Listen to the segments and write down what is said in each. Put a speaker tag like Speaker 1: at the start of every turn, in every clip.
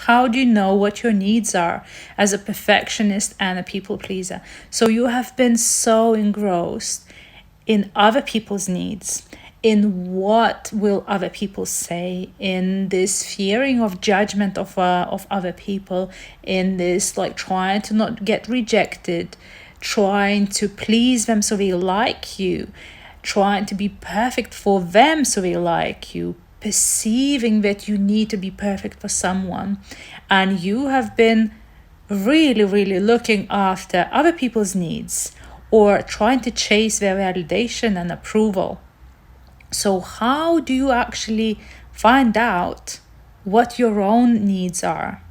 Speaker 1: How do you know what your needs are as a perfectionist and a people pleaser? So you have been so engrossed in other people's needs, in what will other people say, in this fearing of judgment of other people, in this like trying to not get rejected, trying to please them so they like you, trying to be perfect for them so they like you, perceiving that you need to be perfect for someone. And you have been really, really looking after other people's needs or trying to chase their validation and approval. So, how do you actually find out what your own needs are?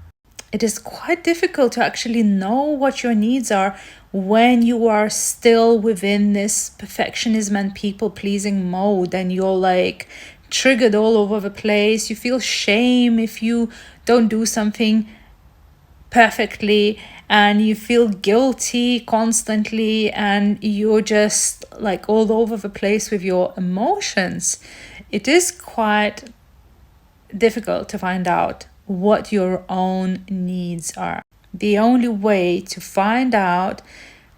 Speaker 1: It is quite difficult to actually know what your needs are when you are still within this perfectionism and people pleasing mode, and you're like triggered all over the place. You feel shame if you don't do something perfectly, and you feel guilty constantly, and you're just like all over the place with your emotions. It is quite difficult to find out what your own needs are. The only way to find out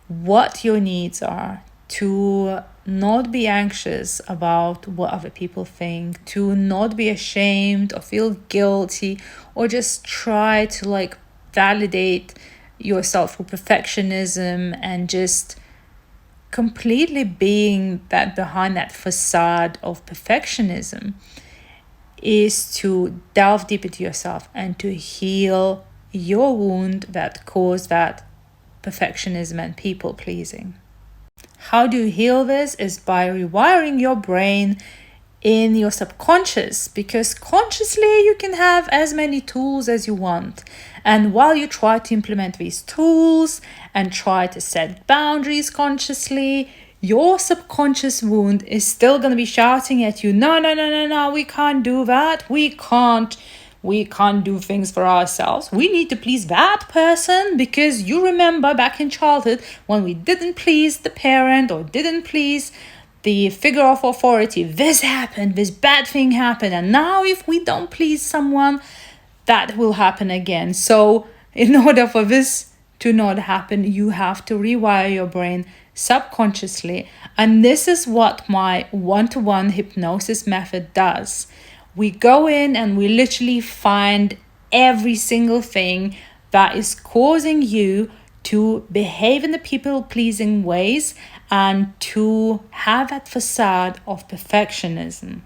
Speaker 1: what your needs are, to not be anxious about what other people think, to not be ashamed or feel guilty, or just try to like validate yourself for perfectionism and just completely being that behind that facade of perfectionism, is to delve deep into yourself and to heal your wound that caused that perfectionism and people pleasing. How do you heal this? Is by rewiring your brain in your subconscious, because consciously you can have as many tools as you want. And while you try to implement these tools and try to set boundaries consciously, your subconscious wound is still going to be shouting at you, no, we can't do that. We can't do things for ourselves. We need to please that person, because you remember back in childhood when we didn't please the parent or didn't please the figure of authority, this happened, this bad thing happened, and now if we don't please someone, that will happen again. So in order for this to not happen, you have to rewire your brain subconsciously. And this is what my one-to-one hypnosis method does. We go in and we literally find every single thing that is causing you to behave in the people-pleasing ways and to have that facade of perfectionism.